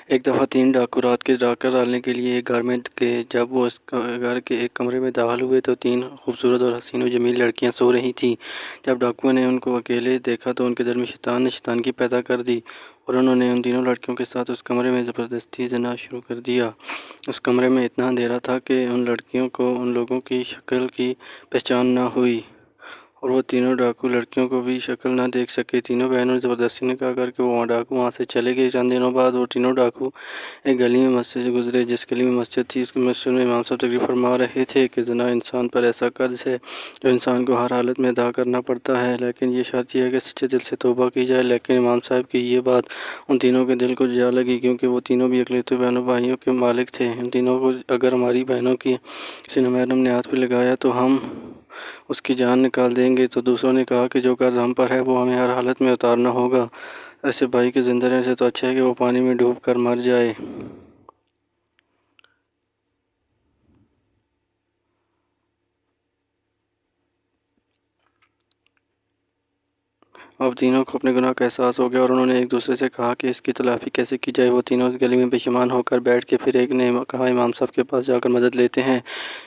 ایک دفعہ 3 ڈاکو رات کے ڈاکہ ڈالنے کے لیے ایک گھر میں گئے۔ جب وہ اس گھر کے ایک کمرے میں داخل ہوئے تو 3 خوبصورت اور حسین و جمیل لڑکیاں سو رہی تھیں۔ جب ڈاکوؤں نے ان کو اکیلے دیکھا تو ان کے دل میں شیطان نے شیطانگی پیدا کر دی اور انہوں نے ان تینوں لڑکیوں کے ساتھ اس کمرے میں زبردستی زنا شروع کر دیا۔ اس کمرے میں اتنا اندھیرا تھا کہ ان لڑکیوں کو ان لوگوں کی شکل کی پہچان نہ ہوئی اور وہ تینوں ڈاکو لڑکیوں کو بھی شکل نہ دیکھ سکے۔ تینوں بہنوں نے زبردستی نکاح کر کے وہ ڈاکو وہاں سے چلے گئے۔ چند دنوں بعد وہ تینوں ڈاکو ایک گلی میں مسجد سے گزرے۔ جس گلی میں مسجد تھی، اس مسجد میں امام صاحب تقریر فرما رہے تھے کہ زنا انسان پر ایسا قرض ہے جو انسان کو ہر حالت میں ادا کرنا پڑتا ہے، لیکن یہ شرط یہ ہے کہ سچے دل سے توبہ کی جائے۔ لیکن امام صاحب کی یہ بات ان تینوں کے دل کو جا لگی، کیونکہ وہ تینوں بھی اقلیتی بہنوں بھائیوں کے مالک تھے۔ ان تینوں کو اگر ہماری بہنوں کی کسی نامحرم نے ہاتھ بھی لگایا تو ہم اس کی جان نکال دیں گے۔ تو دوسروں نے کہا کہ جو قرض ہم پر ہے وہ ہمیں ہر حالت میں اتارنا ہوگا، ایسے بھائی کے زندہ رہنے سے تو اچھا ہے کہ وہ پانی میں ڈوب کر مر جائے۔ اب تینوں کو اپنے گناہ کا احساس ہو گیا اور انہوں نے ایک دوسرے سے کہا کہ اس کی تلافی کیسے کی جائے۔ وہ تینوں اس گلی میں پشیمان ہو کر بیٹھ کے پھر ایک نے کہا امام صاحب کے پاس جا کر مدد لیتے ہیں۔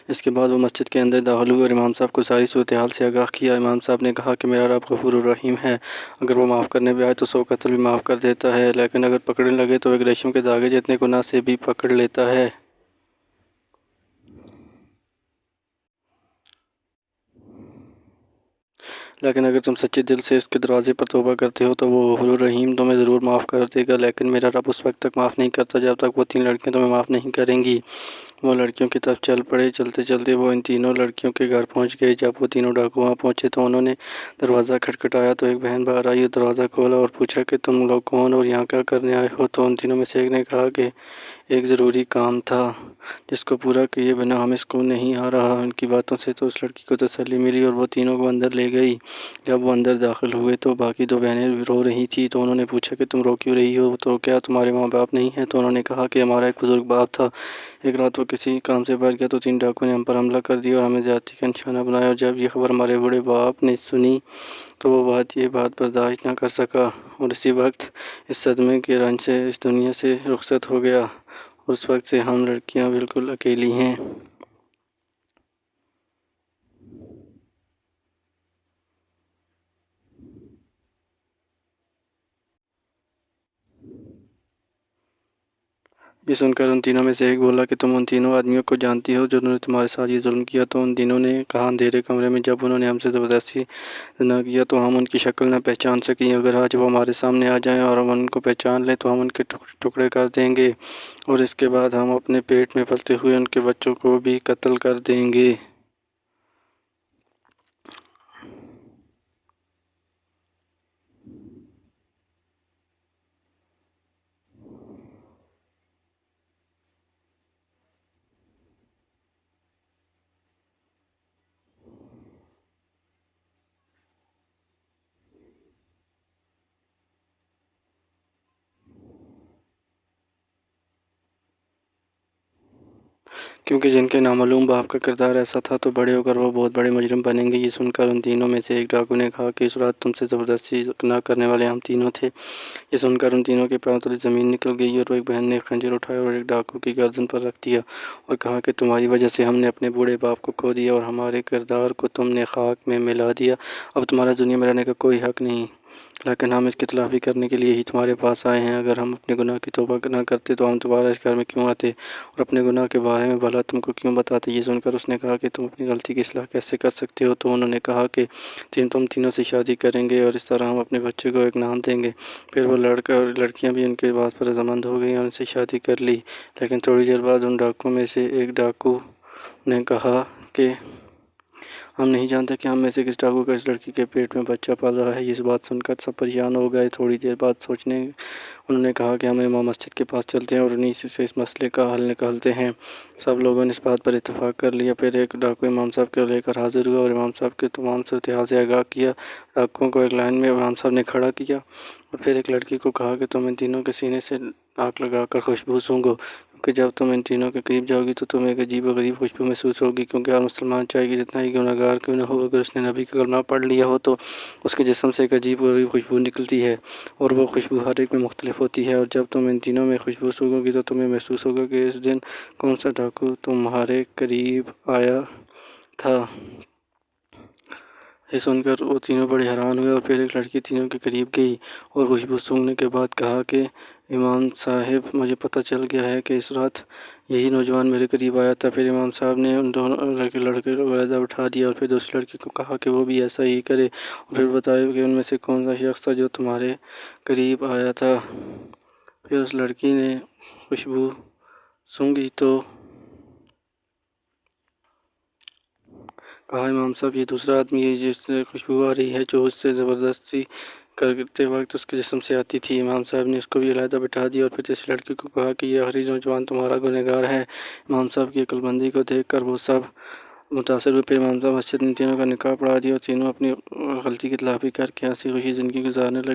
اس کے بعد وہ مسجد کے اندر داخل ہوئے اور امام صاحب کو ساری صورتحال سے آگاہ کیا۔ امام صاحب نے کہا کہ میرا رب غفور الرحیم ہے، اگر وہ معاف کرنے بھی آئے تو 100 قتل بھی معاف کر دیتا ہے، لیکن اگر پکڑنے لگے تو ایک ریشم کے دھاگے جتنے گناہ سے بھی پکڑ لیتا ہے۔ لیکن اگر تم سچے دل سے اس کے دروازے پر توبہ کرتے ہو تو وہ غفور الرحیم تمہیں ضرور معاف کر دے گا، لیکن میرا رب اس وقت تک معاف نہیں کرتا جب تک وہ 3 لڑکیاں تمہیں معاف نہیں کریں گی۔ وہ لڑکیوں کی طرف چل پڑے۔ چلتے چلتے وہ ان تینوں لڑکیوں کے گھر پہنچ گئے۔ جب وہ تینوں ڈاکو وہاں پہنچے تو انہوں نے دروازہ کھٹکھٹایا تو ایک بہن باہر آئی اور دروازہ کھولا اور پوچھا کہ تم لوگ کون اور یہاں کیا کرنے آئے ہو؟ تو ان تینوں میں سے ایک نے کہا کہ ایک ضروری کام تھا جس کو پورا کیے بنا ہم اس کو نہیں آ رہا۔ ان کی باتوں سے تو اس لڑکی کو تسلی ملی اور وہ تینوں کو اندر لے گئی۔ جب وہ اندر داخل ہوئے تو باقی 2 بہنیں بھی رو رہی تھیں، تو انہوں نے پوچھا کہ تم رو کیوں رہی ہو؟ تو کیا تمہارے ماں باپ نہیں ہیں؟ تو انہوں نے کہا کہ ہمارا ایک بزرگ باپ تھا، ایک رات وہ کسی کام سے باہر گیا تو 3 ڈاکو نے ہم پر حملہ کر دیا اور ہمیں زیادتی کا نشانہ بنایا، اور جب یہ خبر ہمارے بوڑھے باپ نے سنی تو وہ یہ بات برداشت نہ کر سکا اور اسی وقت اس صدمے کے رنج سے اس دنیا سے رخصت ہو گیا، اور اس وقت سے ہم لڑکیاں بالکل اکیلی ہیں۔ یہ سن کر ان تینوں میں سے ایک بولا کہ تم ان تینوں آدمیوں کو جانتی ہو جنہوں نے تمہارے ساتھ یہ ظلم کیا؟ تو ان تینوں نے کہا اندھیرے کمرے میں جب انہوں نے ہم سے زبردستی زنا کیا تو ہم ان کی شکل نہ پہچان سکیں، اگر آج وہ ہمارے سامنے آ جائیں اور ہم ان کو پہچان لیں تو ہم ان کے ٹکڑے کر دیں گے، اور اس کے بعد ہم اپنے پیٹ میں پلتے ہوئے ان کے بچوں کو بھی قتل کر دیں گے۔ کیونکہ جن کے نامعلوم باپ کا کردار ایسا تھا تو بڑے ہو کر وہ بہت بڑے مجرم بنیں گے۔ یہ سن کر ان تینوں میں سے ایک ڈاکو نے کہا کہ اس رات تم سے زبردستی زنا کرنے والے ہم تینوں تھے۔ یہ سن کر ان تینوں کے پاؤں تلے زمین نکل گئی اور ایک بہن نے خنجر اٹھایا اور ایک ڈاکو کی گردن پر رکھ دیا اور کہا کہ تمہاری وجہ سے ہم نے اپنے بوڑھے باپ کو کھو دیا اور ہمارے کردار کو تم نے خاک میں ملا دیا، اب تمہارا دنیا میں رہنے کا کوئی حق نہیں، لیکن ہم اس کی تلافی کرنے کے لیے ہی تمہارے پاس آئے ہیں۔ اگر ہم اپنے گناہ کی توبہ نہ کرتے تو ہم دوبارہ اس گھر میں کیوں آتے اور اپنے گناہ کے بارے میں بھلا تم کو کیوں بتاتے؟ یہ سن کر اس نے کہا کہ تم اپنی غلطی کی اصلاح کیسے کر سکتے ہو؟ تو انہوں نے کہا کہ تم تینوں سے شادی کریں گے اور اس طرح ہم اپنے بچے کو ایک نام دیں گے۔ پھر وہ لڑکا اور لڑکیاں بھی ان کے بات پر رضامند ہو گئیں اور ان سے شادی کر لی۔ لیکن تھوڑی دیر بعد ان ڈاکوؤں میں سے ایک ڈاکو نے کہا کہ ہم نہیں جانتے کہ ہم میں سے کس ڈاکو کا اس لڑکی کے پیٹ میں بچہ پل رہا ہے۔ یہ بات سن کر سب پریشان ہو گئے۔ تھوڑی دیر بعد انہوں نے کہا کہ ہم امام مسجد کے پاس چلتے ہیں اور انہی سے اس مسئلے کا حل نکالتے ہیں۔ سب لوگوں نے اس بات پر اتفاق کر لیا۔ پھر ایک ڈاکو امام صاحب کو لے کر حاضر ہوا اور امام صاحب کے تمام صورتحال سے آگاہ کیا۔ ڈاکوؤں کو ایک لائن میں امام صاحب نے کھڑا کیا اور پھر ایک لڑکی کو کہا کہ تم ان تینوں کے سینے سے ناک لگا کر خوشبو سونگھو، کہ جب تم ان تینوں کے قریب جاؤ گی تو تمہیں ایک عجیب و غریب خوشبو محسوس ہوگی، کیونکہ ہر مسلمان چاہے کہ جتنا ہی گناہگار کیوں نہ ہو، اگر اس نے نبی کا کلمہ پڑھ لیا ہو تو اس کے جسم سے ایک عجیب و غریب خوشبو نکلتی ہے، اور وہ خوشبو ہر ایک میں مختلف ہوتی ہے۔ اور جب تم ان تینوں میں خوشبو سونگھو گی تو تمہیں محسوس ہوگا کہ اس دن کون سا ڈاکو تمہارے قریب آیا تھا۔ یہ سن کر وہ تینوں بڑے حیران ہوئے، اور پھر ایک لڑکی تینوں کے قریب گئی اور خوشبو سونگھنے کے بعد کہا کہ امام صاحب، مجھے پتہ چل گیا ہے کہ اس رات یہی نوجوان میرے قریب آیا تھا۔ پھر امام صاحب نے ان دونوں لڑکے کو علیحدہ بٹھا دیا اور پھر دوسری لڑکی کو کہا کہ وہ بھی ایسا ہی کرے، اور پھر بتایا کہ ان میں سے کون سا شخص تھا جو تمہارے قریب آیا تھا۔ پھر اس لڑکی نے خوشبو سونگھی تو کہا، امام صاحب، یہ دوسرا آدمی ہے جس سے خوشبو آ رہی ہے، جو اس سے زبردستی کرتے وقت اس کے جسم سے آتی تھی۔ امام صاحب نے اس کو بھی علیحدہ بٹھا دیا اور پھر تیسری لڑکی کو کہا کہ یہ آخری نوجوان تمہارا گنہگار ہے۔ امام صاحب کی عقل مندی کو دیکھ کر وہ سب متاثر ہوئے۔ پھر امام صاحب مسجد میں تینوں کا نکاح پڑھا دیا اور تینوں اپنی غلطی کی تلافی کر کے ہنسی خوشی زندگی گزارنے لگے۔